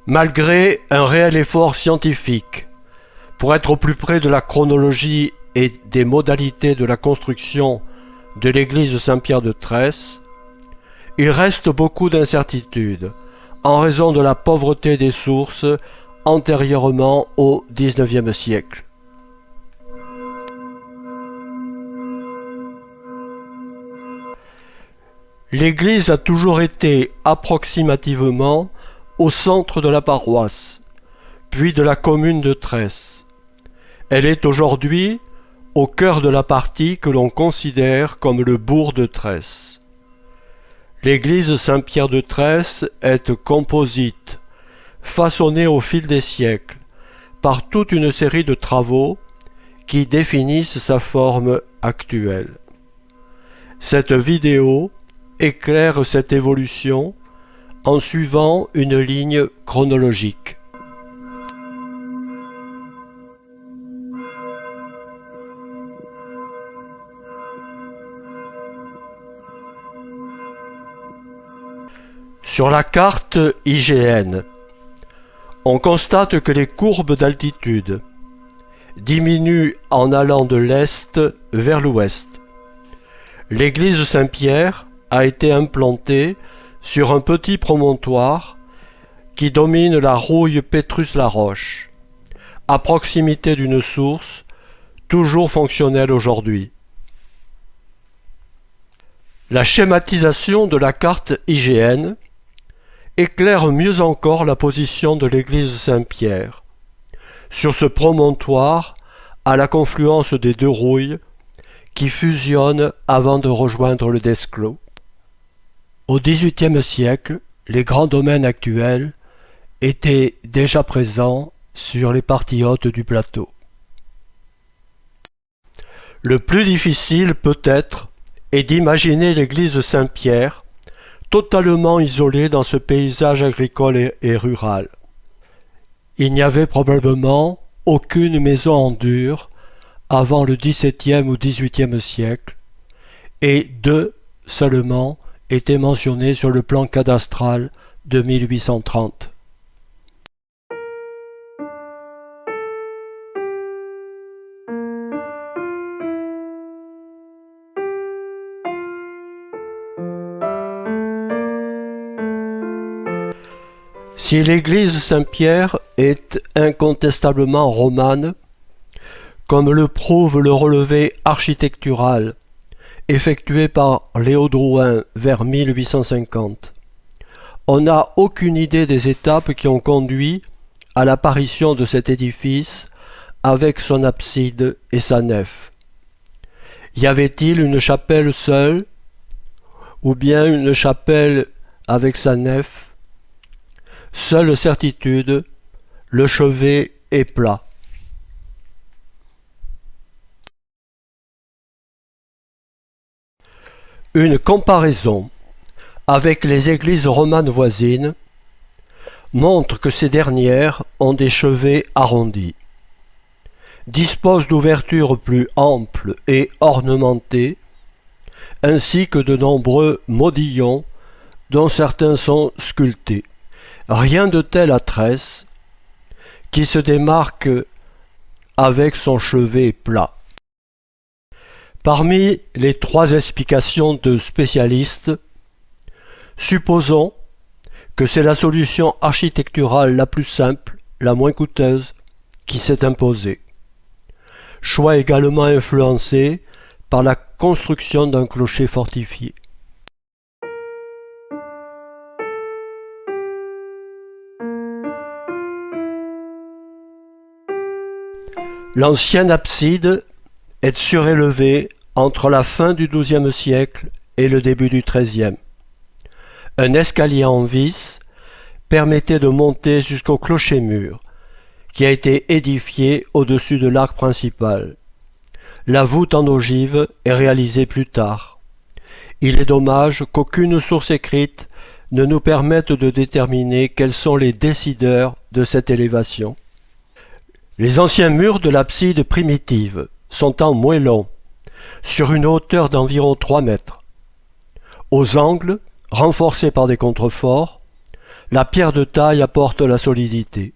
Malgré un réel effort scientifique pour être au plus près de la chronologie et des modalités de la construction de l'église Saint-Pierre de Tresse, il reste beaucoup d'incertitudes en raison de la pauvreté des sources antérieurement au XIXe siècle. L'église a toujours été approximativement au centre de la paroisse, puis de la commune de Tresse. Elle est aujourd'hui au cœur de la partie que l'on considère comme le bourg de Tresse. L'église Saint-Pierre de Tresse est composite, façonnée au fil des siècles, par toute une série de travaux qui définissent sa forme actuelle. Cette vidéo éclaire cette évolution en suivant une ligne chronologique. Sur la carte IGN, on constate que les courbes d'altitude diminuent en allant de l'est vers l'ouest. L'église Saint-Pierre a été implantée sur un petit promontoire qui domine la rouille Pétrus-la-Roche, à proximité d'une source toujours fonctionnelle aujourd'hui. La schématisation de la carte IGN éclaire mieux encore la position de l'église Saint-Pierre, sur ce promontoire à la confluence des deux rouilles qui fusionnent avant de rejoindre le Desclos. Au XVIIIe siècle, les grands domaines actuels étaient déjà présents sur les parties hautes du plateau. Le plus difficile peut-être est d'imaginer l'église Saint-Pierre totalement isolée dans ce paysage agricole et rural. Il n'y avait probablement aucune maison en dur avant le XVIIe ou XVIIIe siècle, et deux seulement étaient mentionnés sur le plan cadastral de 1830. Si l'église Saint-Pierre est incontestablement romane, comme le prouve le relevé architectural effectué par Léo Drouin vers 1850, on n'a aucune idée des étapes qui ont conduit à l'apparition de cet édifice avec son abside et sa nef. Y avait-il une chapelle seule, ou bien une chapelle avec sa nef? Seule certitude, le chevet est plat. Une comparaison avec les églises romanes voisines montre que ces dernières ont des chevets arrondis, disposent d'ouvertures plus amples et ornementées, ainsi que de nombreux modillons dont certains sont sculptés. Rien de tel à Tresse, qui se démarque avec son chevet plat. Parmi les trois explications de spécialistes, supposons que c'est la solution architecturale la plus simple, la moins coûteuse, qui s'est imposée. Choix également influencé par la construction d'un clocher fortifié. L'ancienne abside est surélevée entre la fin du XIIe siècle et le début du XIIIe. Un escalier en vis permettait de monter jusqu'au clocher-mur, qui a été édifié au-dessus de l'arc principal. La voûte en ogive est réalisée plus tard. Il est dommage qu'aucune source écrite ne nous permette de déterminer quels sont les décideurs de cette élévation. Les anciens murs de l'abside primitive sont en moellon, sur une hauteur d'environ 3 mètres. Aux angles, renforcés par des contreforts, La pierre de taille apporte la solidité.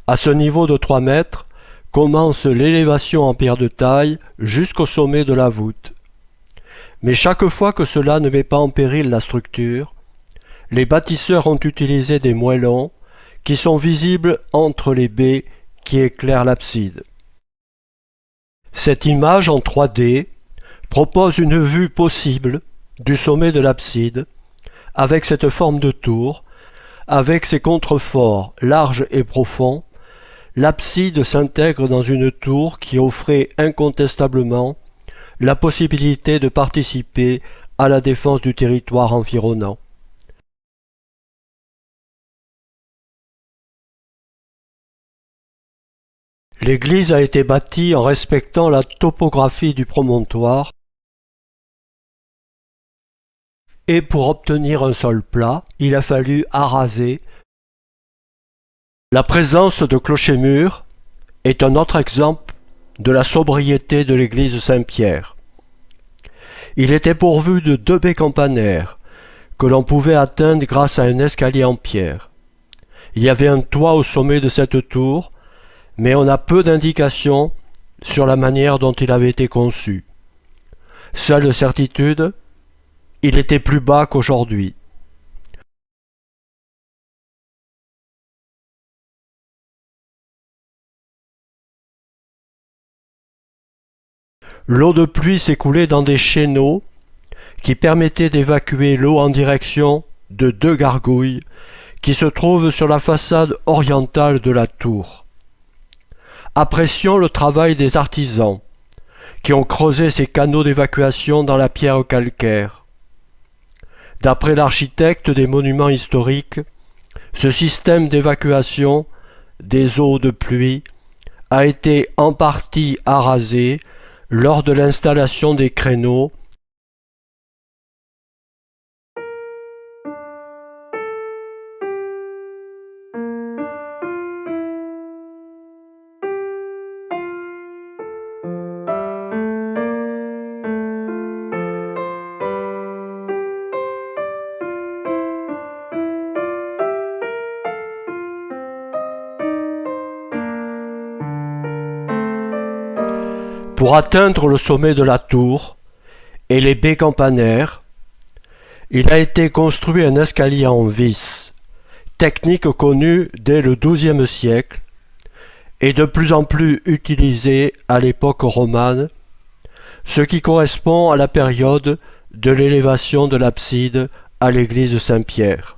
À ce niveau de 3 mètres, commence l'élévation en pierre de taille jusqu'au sommet de la voûte. Mais chaque fois que cela ne met pas en péril la structure, les bâtisseurs ont utilisé des moellons qui sont visibles entre les baies qui éclairent l'abside. Cette image en 3D propose une vue possible du sommet de l'abside avec cette forme de tour, avec ses contreforts larges et profonds. L'abside s'intègre dans une tour qui offrait incontestablement la possibilité de participer à la défense du territoire environnant. L'église a été bâtie en respectant la topographie du promontoire et pour obtenir un sol plat, il a fallu araser. La présence de clochers-murs est un autre exemple de la sobriété de l'église Saint-Pierre. Il était pourvu de 2 baies campanaires que l'on pouvait atteindre grâce à un escalier en pierre. Il y avait un toit au sommet de cette tour, mais on a peu d'indications sur la manière dont il avait été conçu. Seule certitude, il était plus bas qu'aujourd'hui. L'eau de pluie s'écoulait dans des chéneaux qui permettaient d'évacuer l'eau en direction de 2 gargouilles qui se trouvent sur la façade orientale de la tour. Apprécions le travail des artisans qui ont creusé ces canaux d'évacuation dans la pierre calcaire. D'après l'architecte des monuments historiques, ce système d'évacuation des eaux de pluie a été en partie arasé lors de l'installation des créneaux pour atteindre le sommet de la tour et les baies campanaires. Il a été construit un escalier en vis, technique connue dès le XIIe siècle et de plus en plus utilisée à l'époque romane, ce qui correspond à la période de l'élévation de l'abside à l'église Saint-Pierre.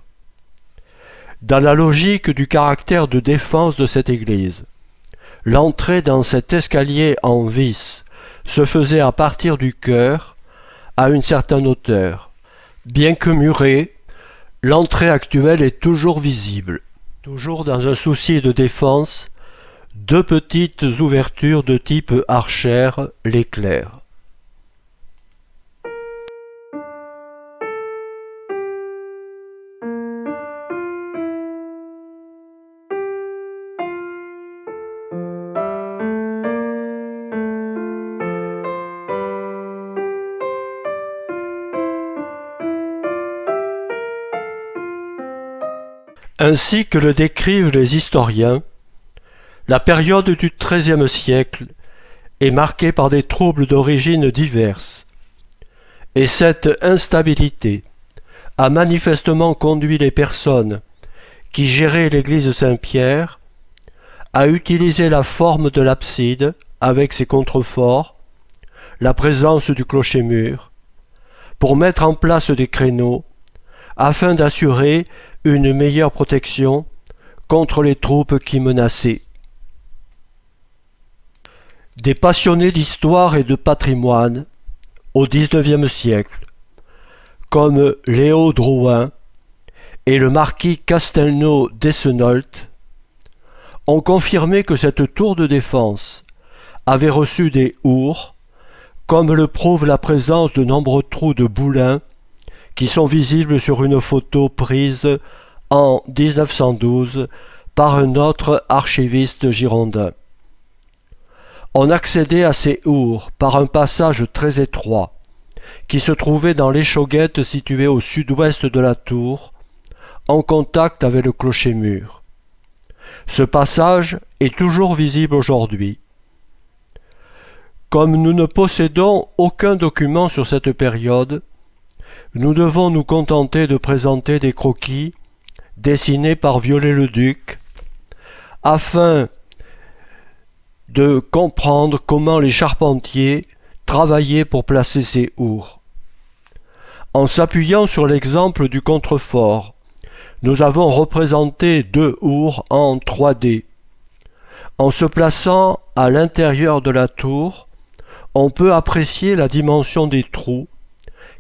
Dans la logique du caractère de défense de cette église, l'entrée dans cet escalier en vis se faisait à partir du chœur à une certaine hauteur. Bien que murée, l'entrée actuelle est toujours visible. Toujours dans un souci de défense, 2 petites ouvertures de type archère l'éclairent. Ainsi que le décrivent les historiens, la période du XIIIe siècle est marquée par des troubles d'origine diverses, et cette instabilité a manifestement conduit les personnes qui géraient l'église Saint-Pierre à utiliser la forme de l'abside avec ses contreforts, la présence du clocher-mur, pour mettre en place des créneaux afin d'assurer une meilleure protection contre les troupes qui menaçaient. Des passionnés d'histoire et de patrimoine au XIXe siècle, comme Léo Drouin et le marquis Castelnau d'Essenault, ont confirmé que cette tour de défense avait reçu des hourds, comme le prouve la présence de nombreux trous de boulins qui sont visibles sur une photo prise en 1912 par un autre archiviste girondin. On accédait à ces hourds par un passage très étroit qui se trouvait dans l'échauguette située au sud-ouest de la tour, en contact avec le clocher-mur. Ce passage est toujours visible aujourd'hui. Comme nous ne possédons aucun document sur cette période, nous devons nous contenter de présenter des croquis dessinés par Viollet-le-Duc afin de comprendre comment les charpentiers travaillaient pour placer ces hourds. En s'appuyant sur l'exemple du contrefort, nous avons représenté 2 hourds en 3D. En se plaçant à l'intérieur de la tour, on peut apprécier la dimension des trous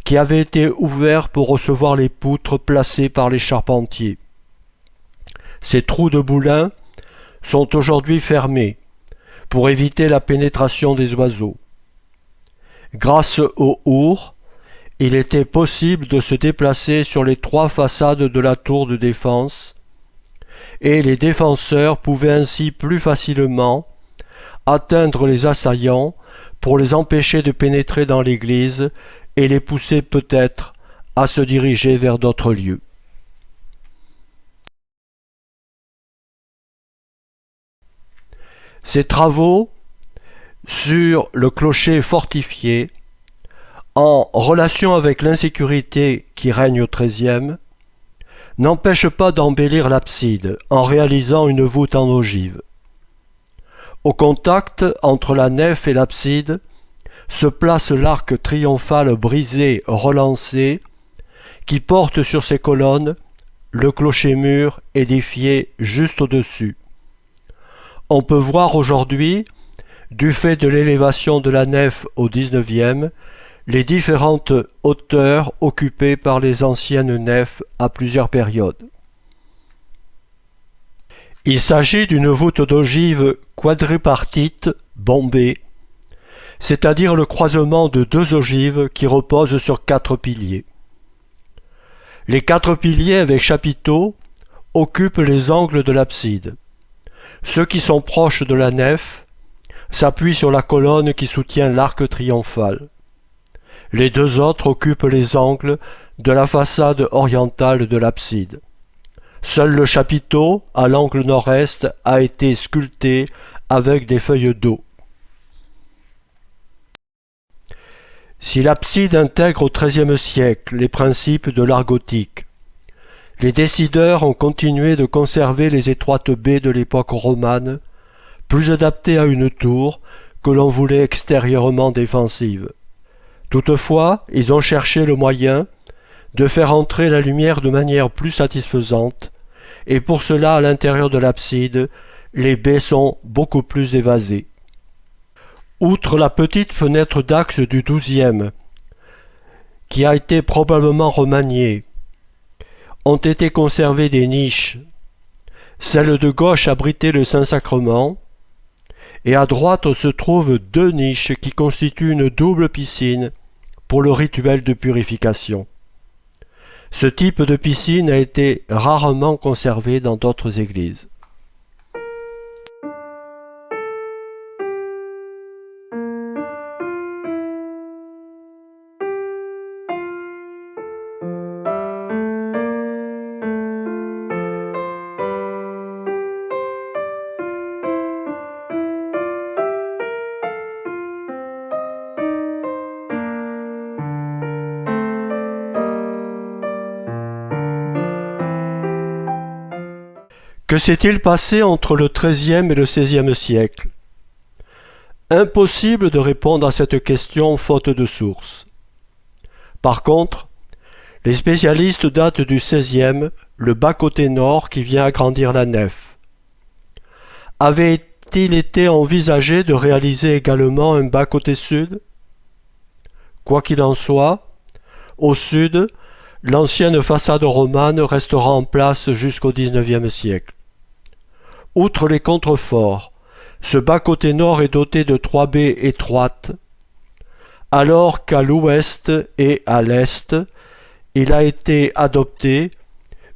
qui avaient été ouverts pour recevoir les poutres placées par les charpentiers. Ces trous de boulins sont aujourd'hui fermés pour éviter la pénétration des oiseaux. Grâce aux hourds, il était possible de se déplacer sur les 3 façades de la tour de défense et les défenseurs pouvaient ainsi plus facilement atteindre les assaillants pour les empêcher de pénétrer dans l'église et les pousser peut-être à se diriger vers d'autres lieux. Ces travaux sur le clocher fortifié, en relation avec l'insécurité qui règne au XIIIe, n'empêchent pas d'embellir l'abside en réalisant une voûte en ogive. Au contact entre la nef et l'abside se place l'arc triomphal brisé relancé qui porte sur ses colonnes le clocher-mur édifié juste au-dessus. On peut voir aujourd'hui, du fait de l'élévation de la nef au XIXe, les différentes hauteurs occupées par les anciennes nefs à plusieurs périodes. Il s'agit d'une voûte d'ogive quadripartite bombée, c'est-à-dire le croisement de 2 ogives qui reposent sur 4 piliers. Les 4 piliers avec chapiteaux occupent les angles de l'abside. Ceux qui sont proches de la nef s'appuient sur la colonne qui soutient l'arc triomphal. Les 2 autres occupent les angles de la façade orientale de l'abside. Seul le chapiteau, à l'angle nord-est, a été sculpté avec des feuilles d'eau. Si l'abside intègre au XIIIe siècle les principes de l'art gothique, les décideurs ont continué de conserver les étroites baies de l'époque romane, plus adaptées à une tour que l'on voulait extérieurement défensive. Toutefois, ils ont cherché le moyen de faire entrer la lumière de manière plus satisfaisante, et pour cela, à l'intérieur de l'abside, les baies sont beaucoup plus évasées. Outre la petite fenêtre d'axe du XIIe, qui a été probablement remaniée, ont été conservées des niches. Celle de gauche abritait le Saint-Sacrement, et à droite se trouvent 2 niches qui constituent une double piscine pour le rituel de purification. Ce type de piscine a été rarement conservé dans d'autres églises. Que s'est-il passé entre le XIIIe et le XVIe siècle? Impossible de répondre à cette question faute de sources. Par contre, les spécialistes datent du XVIe, le bas-côté nord qui vient agrandir la nef. Avait-il été envisagé de réaliser également un bas-côté sud? Quoi qu'il en soit, au sud, l'ancienne façade romane restera en place jusqu'au XIXe siècle. Outre les contreforts, ce bas-côté nord est doté de 3 baies étroites, alors qu'à l'ouest et à l'est, il a été adopté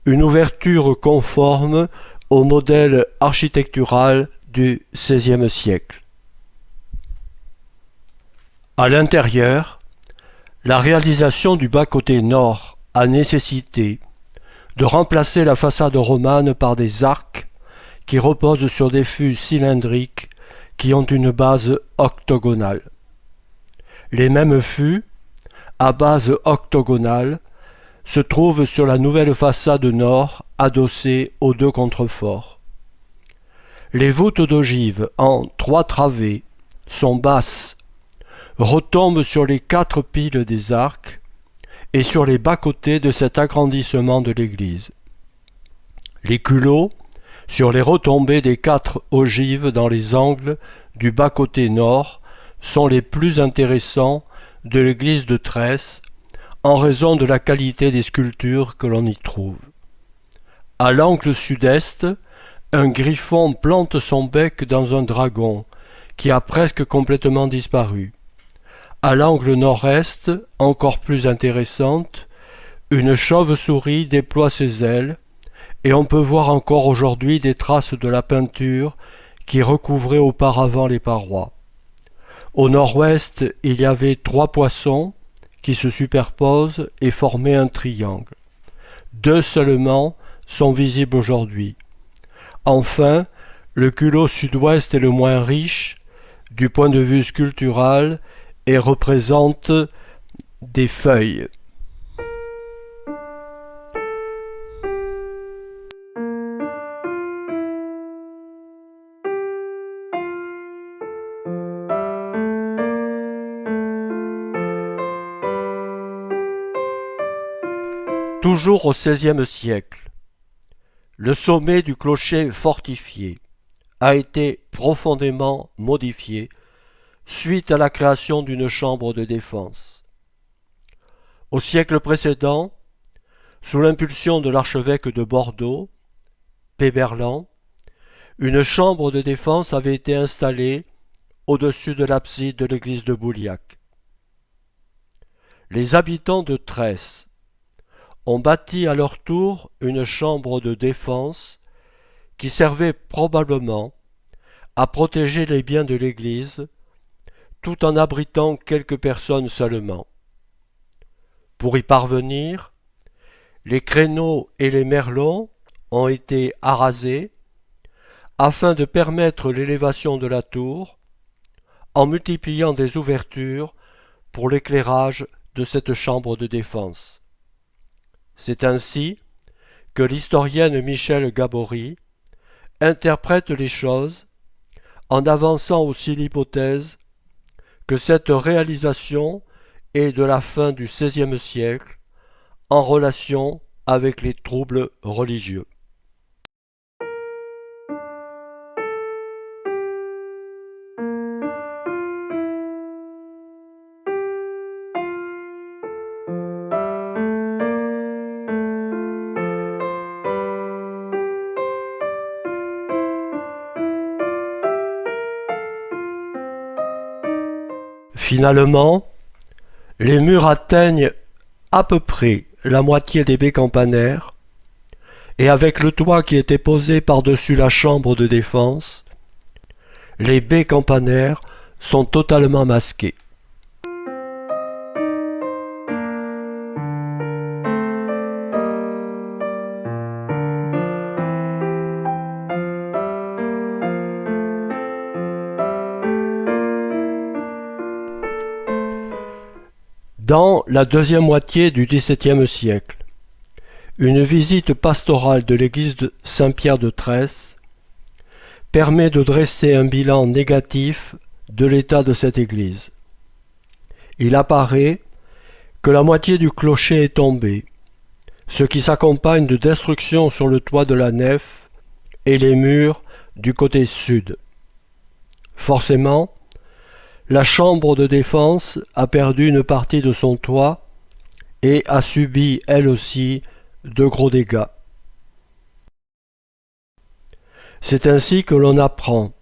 une ouverture conforme au modèle architectural du XVIe siècle. À l'intérieur, la réalisation du bas-côté nord a nécessité de remplacer la façade romane par des arcs qui reposent sur des fûts cylindriques qui ont une base octogonale. Les mêmes fûts, à base octogonale, se trouvent sur la nouvelle façade nord adossée aux deux contreforts. Les voûtes d'ogive en 3 travées sont basses, retombent sur les 4 piles des arcs et sur les bas-côtés de cet agrandissement de l'église. Les culots, sur les retombées des 4 ogives dans les angles du bas-côté nord, sont les plus intéressants de l'église de Tresse en raison de la qualité des sculptures que l'on y trouve. À l'angle sud-est, un griffon plante son bec dans un dragon qui a presque complètement disparu. À l'angle nord-est, encore plus intéressante, une chauve-souris déploie ses ailes et on peut voir encore aujourd'hui des traces de la peinture qui recouvrait auparavant les parois. Au nord-ouest, il y avait 3 poissons qui se superposent et formaient un triangle. 2 seulement sont visibles aujourd'hui. Enfin, le culot sud-ouest est le moins riche du point de vue sculptural et représente des feuilles. Toujours au XVIe siècle, le sommet du clocher fortifié a été profondément modifié suite à la création d'une chambre de défense. Au siècle précédent, sous l'impulsion de l'archevêque de Bordeaux, Péberlan, une chambre de défense avait été installée au-dessus de l'abside de l'église de Bouliac. Les habitants de Tresse ont bâti à leur tour une chambre de défense qui servait probablement à protéger les biens de l'église tout en abritant quelques personnes seulement. Pour y parvenir, les créneaux et les merlons ont été arasés afin de permettre l'élévation de la tour en multipliant des ouvertures pour l'éclairage de cette chambre de défense. C'est ainsi que l'historienne Michèle Gabory interprète les choses en avançant aussi l'hypothèse que cette réalisation est de la fin du XVIe siècle en relation avec les troubles religieux. Finalement, les murs atteignent à peu près la moitié des baies campanaires, et avec le toit qui était posé par-dessus la chambre de défense, les baies campanaires sont totalement masquées. Dans la deuxième moitié du XVIIe siècle, une visite pastorale de l'église de Saint-Pierre de Tresse permet de dresser un bilan négatif de l'état de cette église. Il apparaît que la moitié du clocher est tombée, ce qui s'accompagne de destructions sur le toit de la nef et les murs du côté sud. Forcément, la chambre de défense a perdu une partie de son toit et a subi, elle aussi, de gros dégâts. C'est ainsi que l'on apprend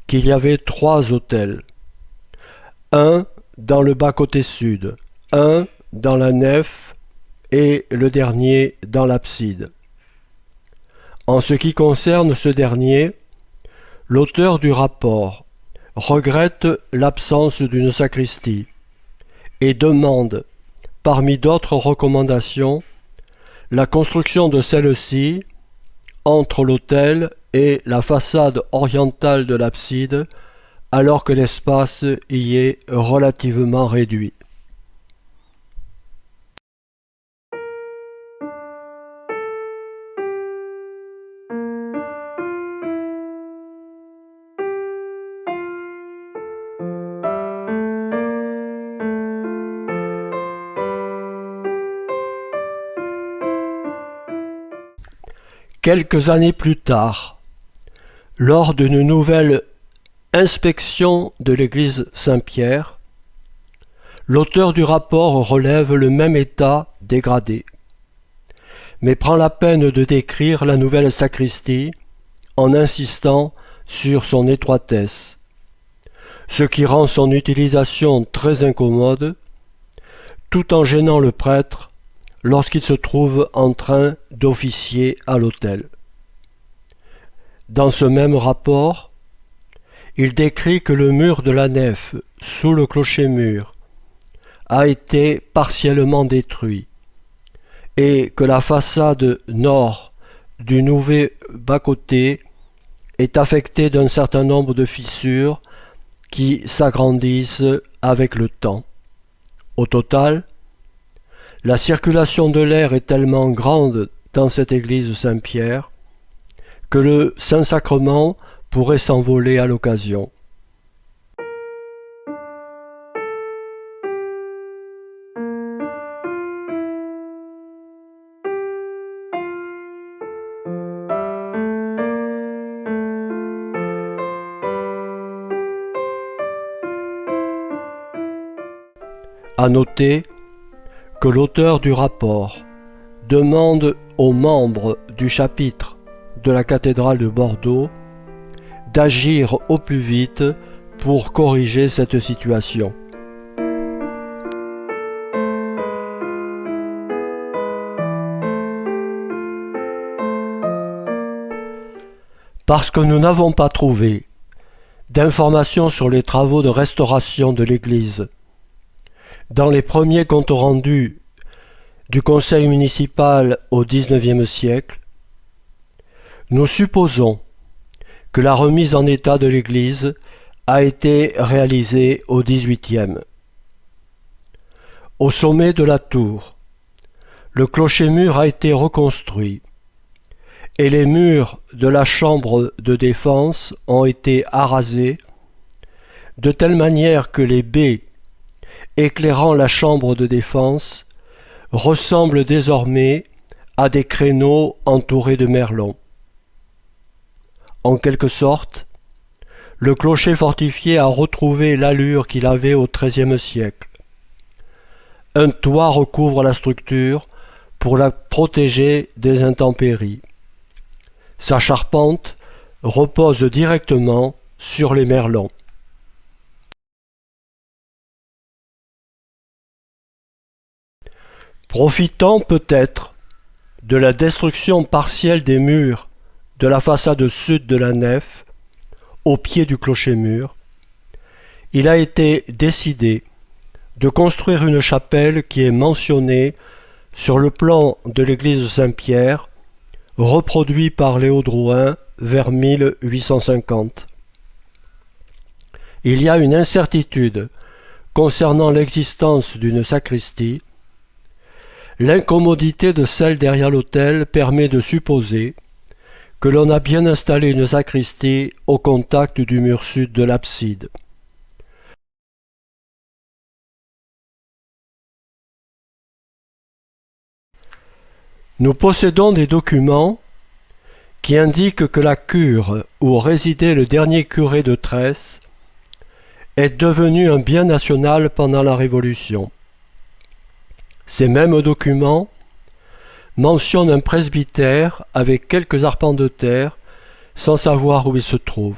qu'il y avait 3 autels, un dans le bas-côté sud, un dans la nef et le dernier dans l'abside. En ce qui concerne ce dernier, l'auteur du rapport regrette l'absence d'une sacristie et demande, parmi d'autres recommandations, La construction de celle-ci, entre l'autel et la façade orientale de l'abside, alors que l'espace y est relativement réduit. Quelques années plus tard, lors d'une nouvelle inspection de l'église Saint-Pierre, l'auteur du rapport relève le même état dégradé, mais prend la peine de décrire la nouvelle sacristie en insistant sur son étroitesse, ce qui rend son utilisation très incommode, tout en gênant le prêtre lorsqu'il se trouve en train d'officier à l'autel. Dans ce même rapport, il décrit que le mur de la nef, sous le clocher-mur, a été partiellement détruit et que la façade nord du nouveau bas-côté est affectée d'un certain nombre de fissures qui s'agrandissent avec le temps. Au total, la circulation de l'air est tellement grande dans cette église Saint-Pierre que le Saint-Sacrement pourrait s'envoler à l'occasion. À noter que l'auteur du rapport demande aux membres du chapitre de la cathédrale de Bordeaux d'agir au plus vite pour corriger cette situation. Parce que nous n'avons pas trouvé d'informations sur les travaux de restauration de l'église dans les premiers comptes rendus du conseil municipal au XIXe siècle, nous supposons que la remise en état de l'église a été réalisée au XVIIIe. Au sommet de la tour, le clocher-mur a été reconstruit et les murs de la chambre de défense ont été arasés de telle manière que les baies éclairant la chambre de défense ressemblent désormais à des créneaux entourés de merlons. En quelque sorte, le clocher fortifié a retrouvé l'allure qu'il avait au XIIIe siècle. Un toit recouvre la structure pour la protéger des intempéries. Sa charpente repose directement sur les merlons. Profitant peut-être de la destruction partielle des murs de la façade sud de la nef, au pied du clocher-mur, il a été décidé de construire une chapelle qui est mentionnée sur le plan de l'église Saint-Pierre, reproduit par Léo Drouin vers 1850. Il y a une incertitude concernant l'existence d'une sacristie. L'incommodité de celle derrière l'autel permet de supposer que l'on a bien installé une sacristie au contact du mur sud de l'abside. Nous possédons des documents qui indiquent que la cure où résidait le dernier curé de Tresse est devenue un bien national pendant la Révolution. Ces mêmes documents mentionnent un presbytère avec quelques arpents de terre sans savoir où il se trouve.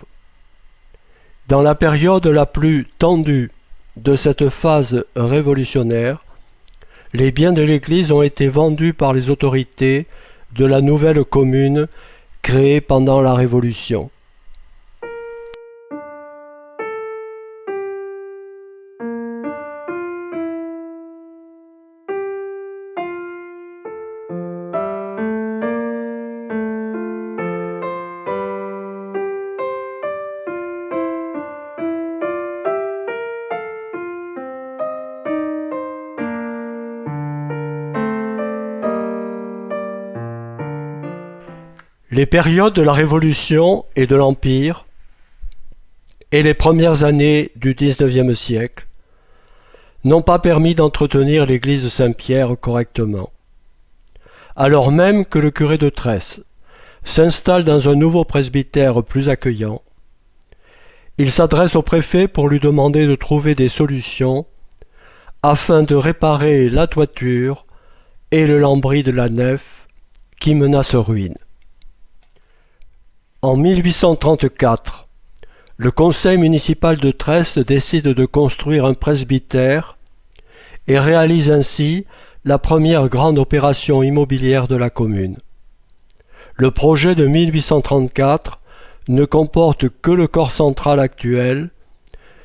Dans la période la plus tendue de cette phase révolutionnaire, les biens de l'Église ont été vendus par les autorités de la nouvelle commune créée pendant la Révolution. Les périodes de la Révolution et de l'Empire et les premières années du XIXe siècle n'ont pas permis d'entretenir l'église Saint-Pierre correctement. Alors même que le curé de Tresse s'installe dans un nouveau presbytère plus accueillant, il s'adresse au préfet pour lui demander de trouver des solutions afin de réparer la toiture et le lambris de la nef qui menacent ruine. En 1834, le conseil municipal de Tresse décide de construire un presbytère et réalise ainsi la première grande opération immobilière de la commune. Le projet de 1834 ne comporte que le corps central actuel,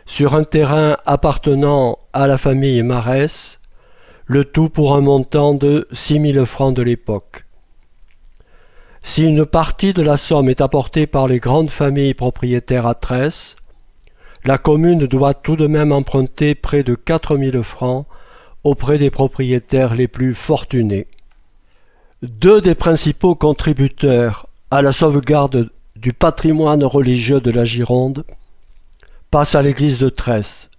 sur un terrain appartenant à la famille Marès, le tout pour un montant de 6 000 francs de l'époque. Si une partie de la somme est apportée par les grandes familles propriétaires à Tresse, la commune doit tout de même emprunter près de 4 000 francs auprès des propriétaires les plus fortunés. Deux des principaux contributeurs à la sauvegarde du patrimoine religieux de la Gironde passent à l'église de Tresse.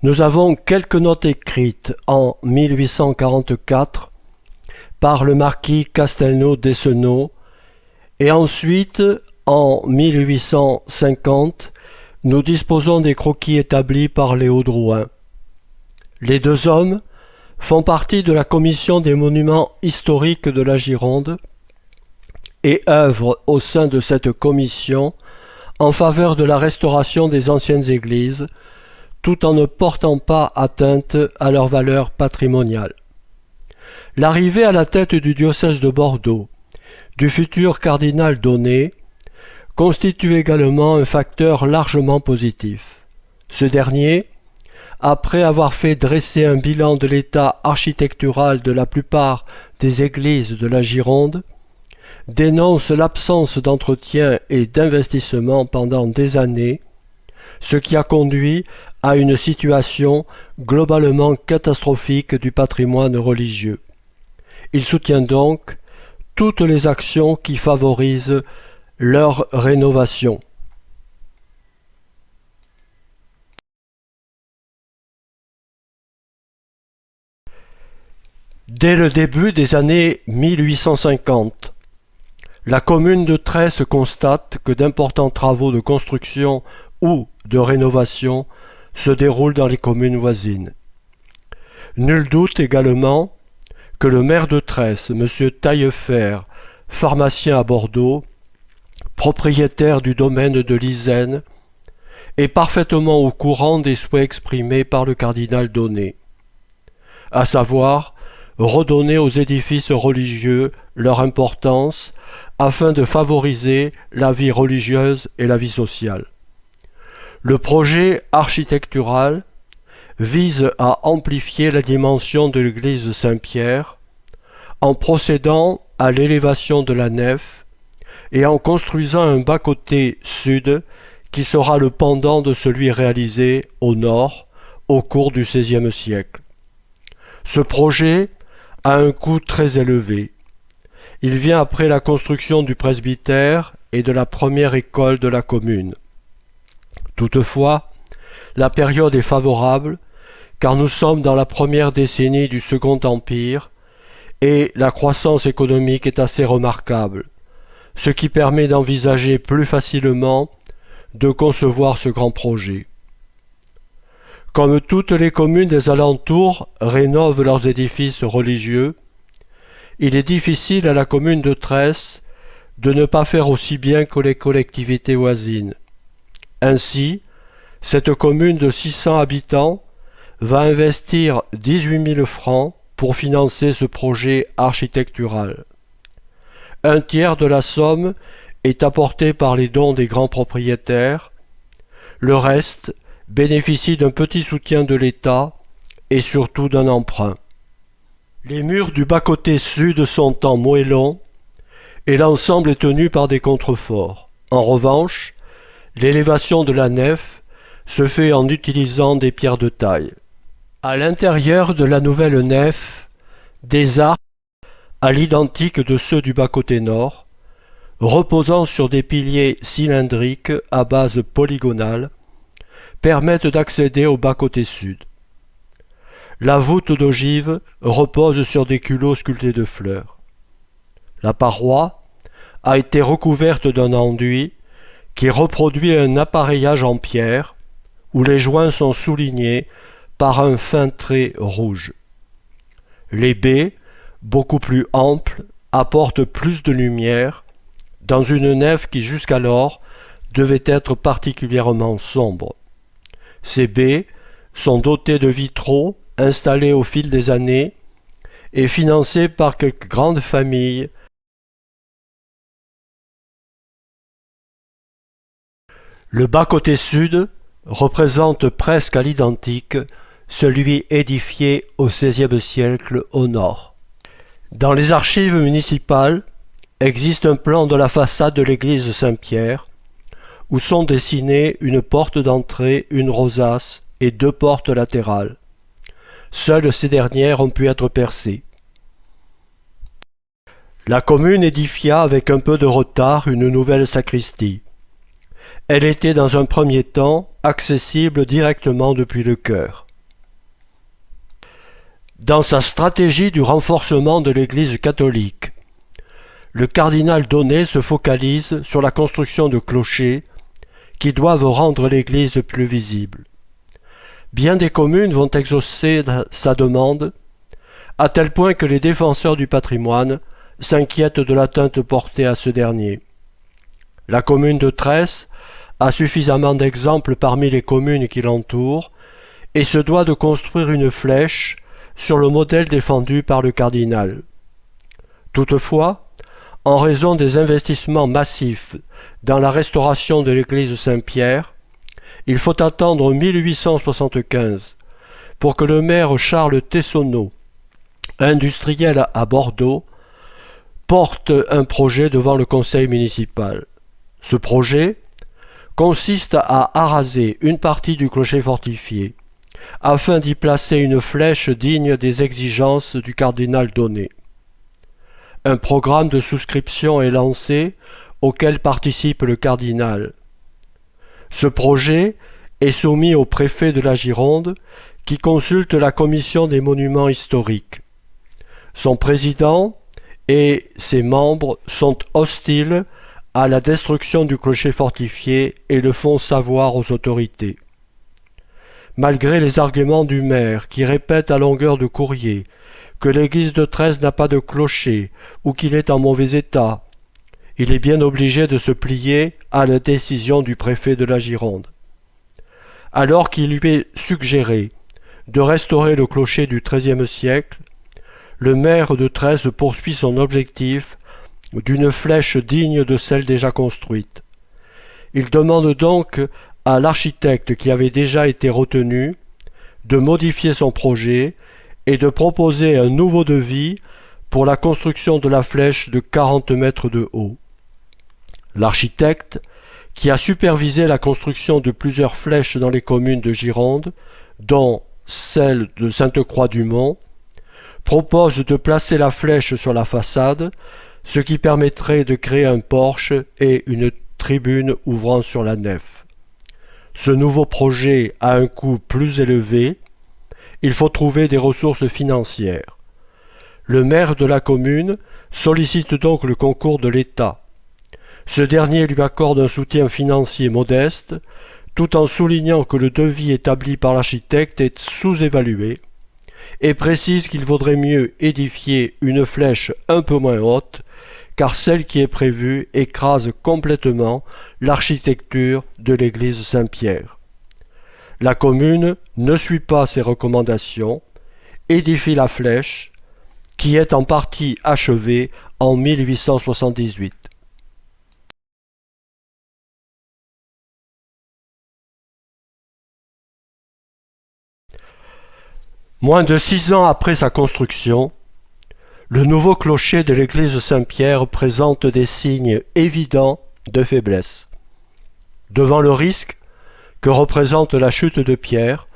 Nous avons quelques notes écrites en 1844 par le marquis Castelnau d'Essenaux, et ensuite, en 1850, nous disposons des croquis établis par Léo Drouin. Les deux hommes font partie de la commission des monuments historiques de la Gironde et œuvrent au sein de cette commission en faveur de la restauration des anciennes églises, tout en ne portant pas atteinte à leur valeur patrimoniale. L'arrivée à la tête du diocèse de Bordeaux du futur cardinal Donnet constitue également un facteur largement positif. Ce dernier, après avoir fait dresser un bilan de l'état architectural de la plupart des églises de la Gironde, dénonce l'absence d'entretien et d'investissement pendant des années, ce qui a conduit à une situation globalement catastrophique du patrimoine religieux. Il soutient donc toutes les actions qui favorisent leur rénovation. Dès le début des années 1850, la commune de Tresse constate que d'importants travaux de construction ou de rénovation se déroulent dans les communes voisines. Nul doute également que le maire de Tresse, M. Taillefer, pharmacien à Bordeaux, propriétaire du domaine de Lizaine, est parfaitement au courant des souhaits exprimés par le cardinal Donnet, à savoir redonner aux édifices religieux leur importance afin de favoriser la vie religieuse et la vie sociale. Le projet architectural vise à amplifier la dimension de l'église Saint-Pierre en procédant à l'élévation de la nef et en construisant un bas-côté sud qui sera le pendant de celui réalisé au nord au cours du XVIe siècle. Ce projet a un coût très élevé. Il vient après la construction du presbytère et de la première école de la commune. Toutefois, la période est favorable car nous sommes dans la première décennie du Second Empire et la croissance économique est assez remarquable, ce qui permet d'envisager plus facilement de concevoir ce grand projet. Comme toutes les communes des alentours rénovent leurs édifices religieux, il est difficile à la commune de Tresse de ne pas faire aussi bien que les collectivités voisines. Ainsi, cette commune de 600 habitants va investir 18 000 francs pour financer ce projet architectural. Un tiers de la somme est apporté par les dons des grands propriétaires, le reste bénéficie d'un petit soutien de l'État et surtout d'un emprunt. Les murs du bas-côté sud sont en moellon et l'ensemble est tenu par des contreforts. En revanche, l'élévation de la nef se fait en utilisant des pierres de taille. À l'intérieur de la nouvelle nef, des arcs, à l'identique de ceux du bas-côté nord, reposant sur des piliers cylindriques à base polygonale, permettent d'accéder au bas-côté sud. La voûte d'ogive repose sur des culots sculptés de fleurs. La paroi a été recouverte d'un enduit qui reproduit un appareillage en pierre où les joints sont soulignés par un fin trait rouge. Les baies, beaucoup plus amples, apportent plus de lumière dans une nef qui jusqu'alors devait être particulièrement sombre. Ces baies sont dotées de vitraux installés au fil des années et financés par quelques grandes familles. Le bas-côté sud représente presque à l'identique celui édifié au XVIe siècle au nord. Dans les archives municipales existe un plan de la façade de l'église Saint-Pierre où sont dessinées une porte d'entrée, une rosace et 2 portes latérales. Seules ces dernières ont pu être percées. La commune édifia avec un peu de retard une nouvelle sacristie. Elle était dans un premier temps accessible directement depuis le chœur. Dans sa stratégie du renforcement de l'Église catholique, le cardinal Donnet se focalise sur la construction de clochers qui doivent rendre l'Église plus visible. Bien des communes vont exaucer sa demande, à tel point que les défenseurs du patrimoine s'inquiètent de l'atteinte portée à ce dernier. La commune de Tresse a suffisamment d'exemples parmi les communes qui l'entourent et se doit de construire une flèche sur le modèle défendu par le cardinal. Toutefois, en raison des investissements massifs dans la restauration de l'église Saint-Pierre, il faut attendre 1875 pour que le maire Charles Tessonneau, industriel à Bordeaux, porte un projet devant le conseil municipal. Ce projet consiste à araser une partie du clocher fortifié, afin d'y placer une flèche digne des exigences du cardinal Donnet. Un programme de souscription est lancé, auquel participe le cardinal. Ce projet est soumis au préfet de la Gironde, qui consulte la commission des monuments historiques. Son président et ses membres sont hostiles à la destruction du clocher fortifié et le font savoir aux autorités. Malgré les arguments du maire qui répète à longueur de courrier que l'église de Tresse n'a pas de clocher ou qu'il est en mauvais état, il est bien obligé de se plier à la décision du préfet de la Gironde. Alors qu'il lui est suggéré de restaurer le clocher du XIIIe siècle, le maire de Tresse poursuit son objectif d'une flèche digne de celle déjà construite. Il demande donc à l'architecte qui avait déjà été retenu de modifier son projet et de proposer un nouveau devis pour la construction de la flèche de 40 mètres de haut. L'architecte, qui a supervisé la construction de plusieurs flèches dans les communes de Gironde, dont celle de Sainte-Croix-du-Mont, propose de placer la flèche sur la façade, ce qui permettrait de créer un porche et une tribune ouvrant sur la nef. Ce nouveau projet a un coût plus élevé. Il faut trouver des ressources financières. Le maire de la commune sollicite donc le concours de l'État. Ce dernier lui accorde un soutien financier modeste, tout en soulignant que le devis établi par l'architecte est sous-évalué, et précise qu'il vaudrait mieux édifier une flèche un peu moins haute, car celle qui est prévue écrase complètement l'architecture de l'église Saint-Pierre. La commune ne suit pas ces recommandations, édifie la flèche, qui est en partie achevée en 1878. Moins de 6 ans après sa construction, le nouveau clocher de l'église Saint-Pierre présente des signes évidents de faiblesse. Devant le risque que représente la chute de pierre,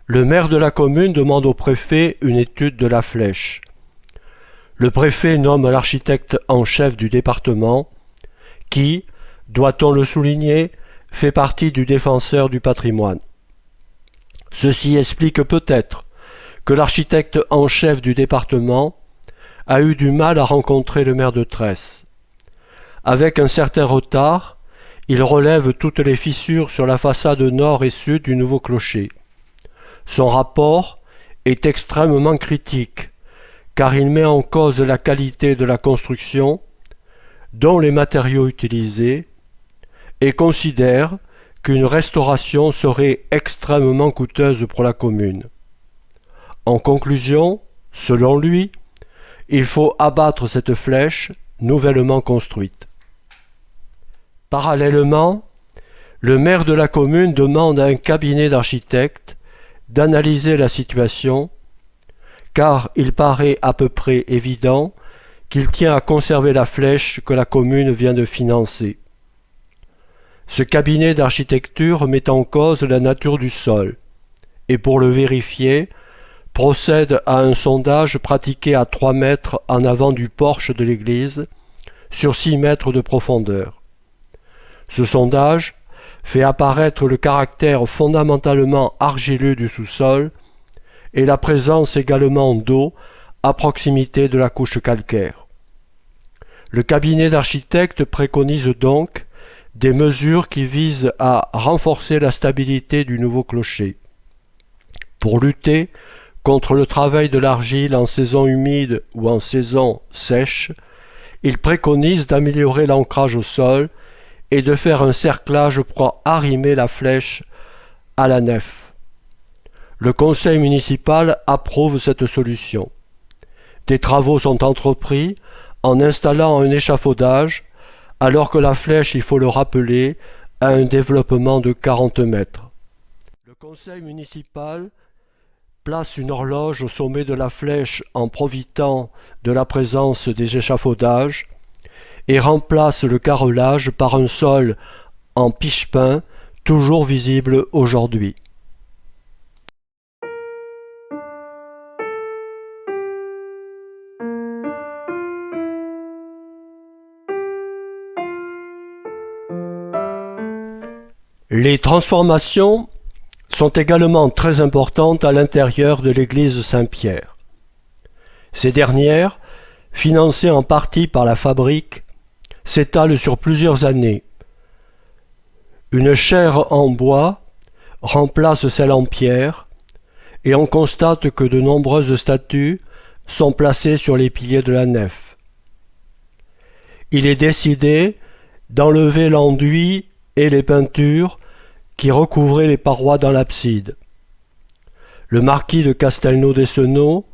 le maire de la commune demande au préfet une étude de la flèche. Le préfet nomme l'architecte en chef du département, qui, doit-on le souligner, fait partie du défenseur du patrimoine. Ceci explique peut-être que l'architecte en chef du département a eu du mal à rencontrer le maire de Tresse. Avec un certain retard, il relève toutes les fissures sur la façade nord et sud du nouveau clocher. Son rapport est extrêmement critique, car il met en cause la qualité de la construction, dont les matériaux utilisés, et considère qu'une restauration serait extrêmement coûteuse pour la commune. En conclusion, selon lui, il faut abattre cette flèche nouvellement construite. Parallèlement, le maire de la commune demande à un cabinet d'architectes d'analyser la situation, car il paraît à peu près évident qu'il tient à conserver la flèche que la commune vient de financer. Ce cabinet d'architecture met en cause la nature du sol, et pour le vérifier, procède à un sondage pratiqué à 3 mètres en avant du porche de l'église, sur 6 mètres de profondeur. Ce sondage fait apparaître le caractère fondamentalement argileux du sous-sol et la présence également d'eau à proximité de la couche calcaire. Le cabinet d'architectes préconise donc des mesures qui visent à renforcer la stabilité du nouveau clocher. Pour lutter contre le travail de l'argile en saison humide ou en saison sèche, il préconise d'améliorer l'ancrage au sol et de faire un cerclage pour arrimer la flèche à la nef. Le conseil municipal approuve cette solution. Des travaux sont entrepris en installant un échafaudage, alors que la flèche, il faut le rappeler, a un développement de 40 mètres. Le conseil municipal place une horloge au sommet de la flèche en profitant de la présence des échafaudages et remplace le carrelage par un sol en piche-pin toujours visible aujourd'hui. Les transformations sont également très importantes à l'intérieur de l'église Saint-Pierre. Ces dernières, financées en partie par la fabrique, s'étalent sur plusieurs années. Une chaire en bois remplace celle en pierre et on constate que de nombreuses statues sont placées sur les piliers de la nef. Il est décidé d'enlever l'enduit et les peintures qui recouvraient les parois dans l'abside. Le marquis de Castelnau-Dessenaux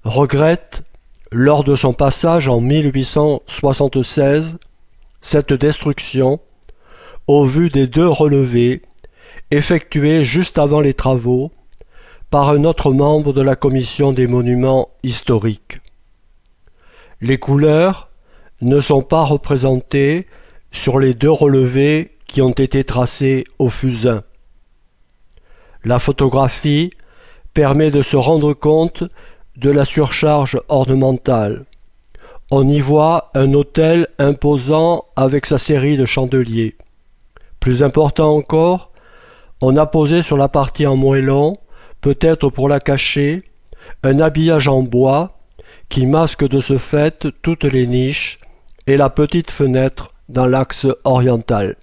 regrette, lors de son passage en 1876, cette destruction au vu des 2 relevés effectués juste avant les travaux par un autre membre de la commission des monuments historiques. Les couleurs ne sont pas représentées sur les 2 relevés qui ont été tracés au fusain. La photographie permet de se rendre compte de la surcharge ornementale. On y voit un autel imposant avec sa série de chandeliers. Plus important encore, on a posé sur la partie en moellon, peut-être pour la cacher, un habillage en bois qui masque de ce fait toutes les niches et la petite fenêtre dans l'axe oriental.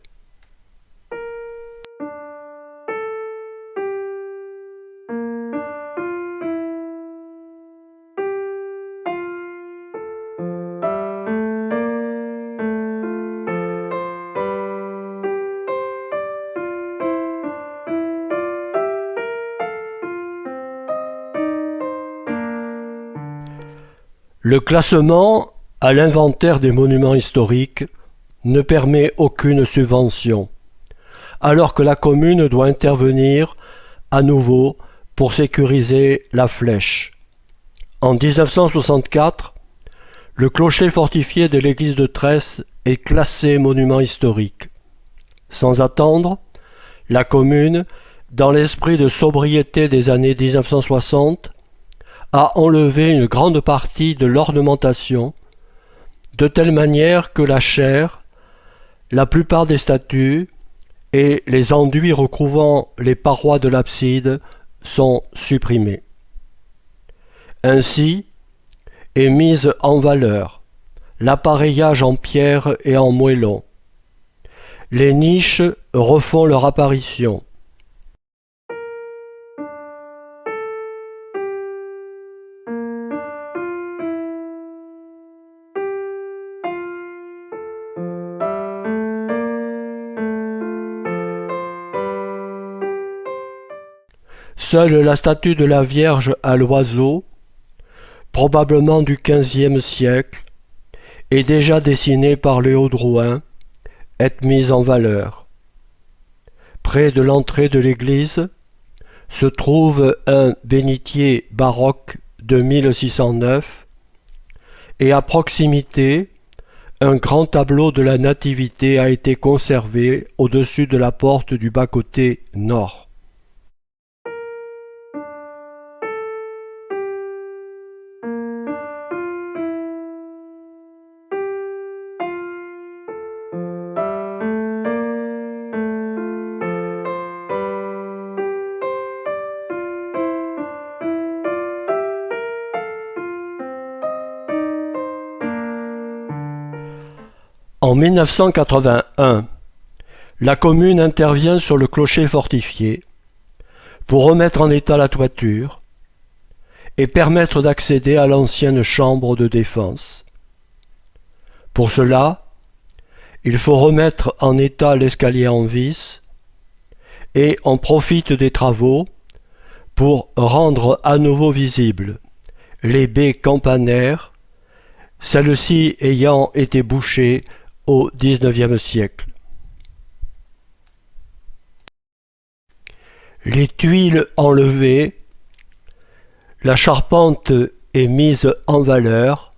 Le classement à l'inventaire des monuments historiques ne permet aucune subvention, alors que la commune doit intervenir à nouveau pour sécuriser la flèche. En 1964, le clocher fortifié de l'église de Tresse est classé monument historique. Sans attendre, la commune, dans l'esprit de sobriété des années 1960, a enlevé une grande partie de l'ornementation, de telle manière que la chaire, la plupart des statues et les enduits recouvrant les parois de l'abside sont supprimés. Ainsi est mise en valeur l'appareillage en pierre et en moellon. Les niches refont leur apparition. Seule la statue de la Vierge à l'oiseau, probablement du XVe siècle, et déjà dessinée par Léo Drouin, est mise en valeur. Près de l'entrée de l'église se trouve un bénitier baroque de 1609 et à proximité, un grand tableau de la Nativité a été conservé au-dessus de la porte du bas-côté nord. En 1981, la commune intervient sur le clocher fortifié pour remettre en état la toiture et permettre d'accéder à l'ancienne chambre de défense. Pour cela, il faut remettre en état l'escalier en vis et on profite des travaux pour rendre à nouveau visibles les baies campanaires, celles-ci ayant été bouchées au XIXe siècle. Les tuiles enlevées, la charpente est mise en valeur.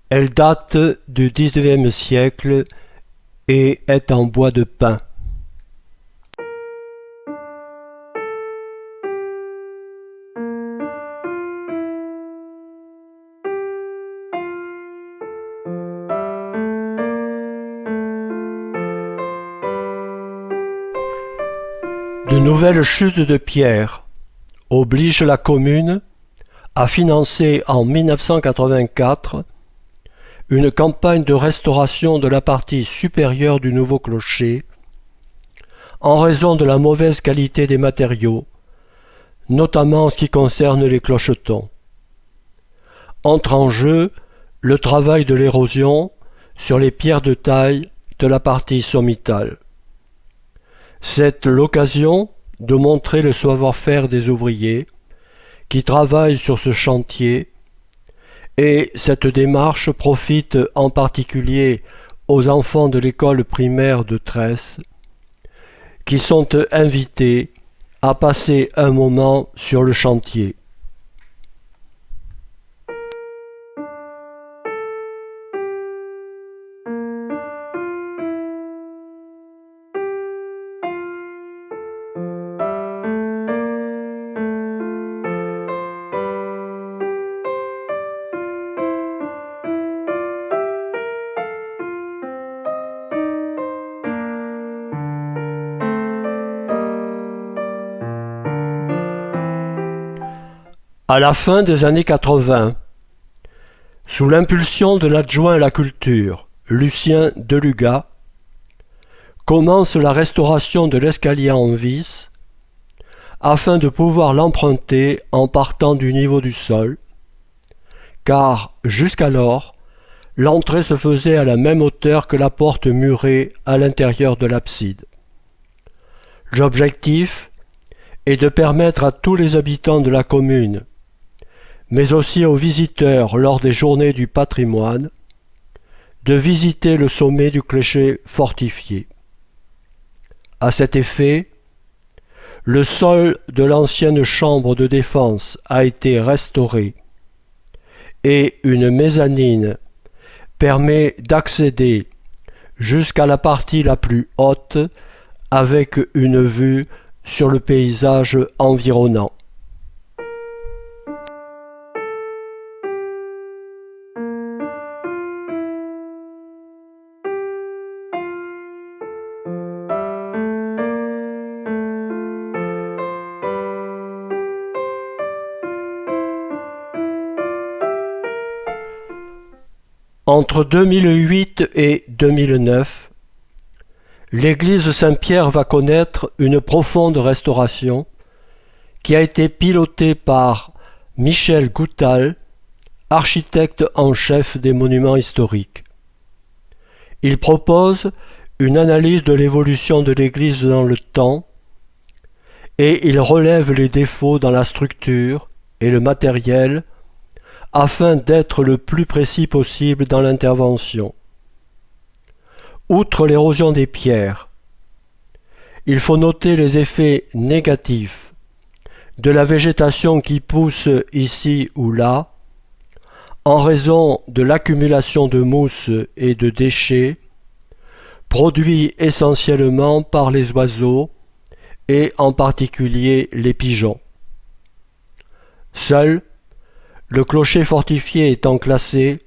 Elle date du XIXe siècle et est en bois de pin. De nouvelles chutes de pierre obligent la commune à financer en 1984 une campagne de restauration de la partie supérieure du nouveau clocher en raison de la mauvaise qualité des matériaux, notamment en ce qui concerne les clochetons. Entre en jeu le travail de l'érosion sur les pierres de taille de la partie sommitale. C'est l'occasion de montrer le savoir-faire des ouvriers qui travaillent sur ce chantier et cette démarche profite en particulier aux enfants de l'école primaire de Tresse qui sont invités à passer un moment sur le chantier. À la fin des années 80, sous l'impulsion de l'adjoint à la culture, Lucien Delugat, commence la restauration de l'escalier en vis afin de pouvoir l'emprunter en partant du niveau du sol, car jusqu'alors, l'entrée se faisait à la même hauteur que la porte murée à l'intérieur de l'abside. L'objectif est de permettre à tous les habitants de la commune, mais aussi aux visiteurs lors des journées du patrimoine, de visiter le sommet du clocher fortifié. À cet effet, le sol de l'ancienne chambre de défense a été restauré et une mezzanine permet d'accéder jusqu'à la partie la plus haute avec une vue sur le paysage environnant. Entre 2008 et 2009, l'église Saint-Pierre va connaître une profonde restauration qui a été pilotée par Michel Goutal, architecte en chef des monuments historiques. Il propose une analyse de l'évolution de l'église dans le temps et il relève les défauts dans la structure et le matériel afin d'être le plus précis possible dans l'intervention. Outre l'érosion des pierres, il faut noter les effets négatifs de la végétation qui pousse ici ou là, en raison de l'accumulation de mousse et de déchets, produits essentiellement par les oiseaux et en particulier les pigeons. Seul, le clocher fortifié étant classé,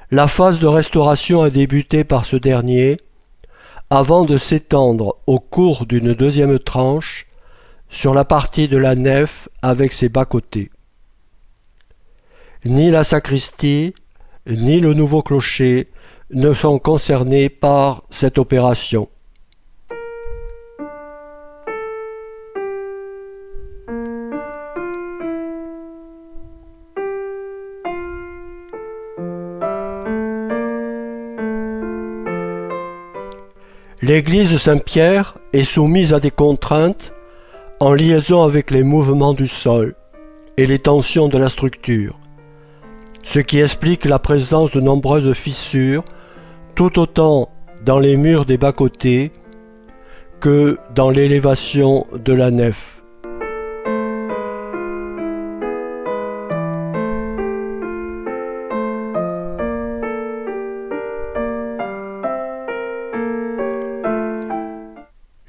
la phase de restauration a débuté par ce dernier avant de s'étendre au cours d'une deuxième tranche sur la partie de la nef avec ses bas-côtés. Ni la sacristie, ni le nouveau clocher ne sont concernés par cette opération. L'église Saint-Pierre est soumise à des contraintes en liaison avec les mouvements du sol et les tensions de la structure, ce qui explique la présence de nombreuses fissures tout autant dans les murs des bas-côtés que dans l'élévation de la nef.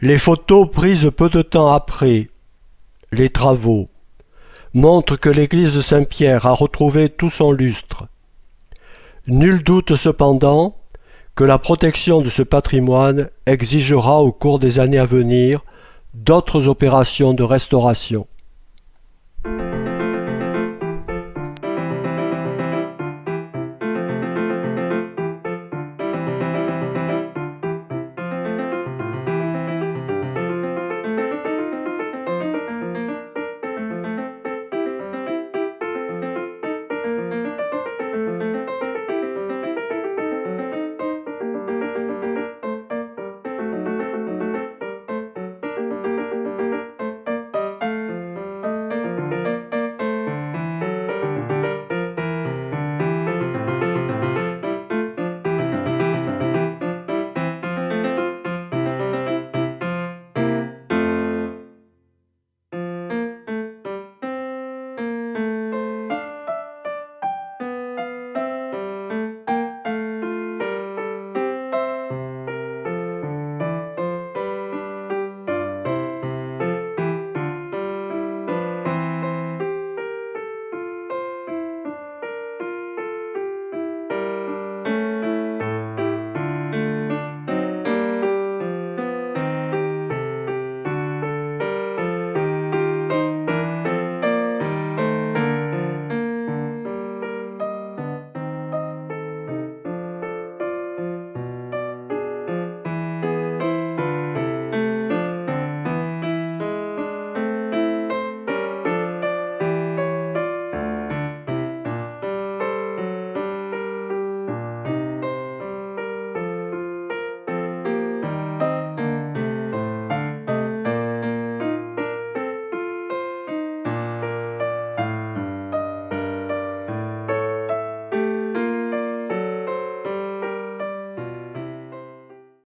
Les photos prises peu de temps après les travaux montrent que l'église de Saint-Pierre a retrouvé tout son lustre. Nul doute cependant que la protection de ce patrimoine exigera au cours des années à venir d'autres opérations de restauration.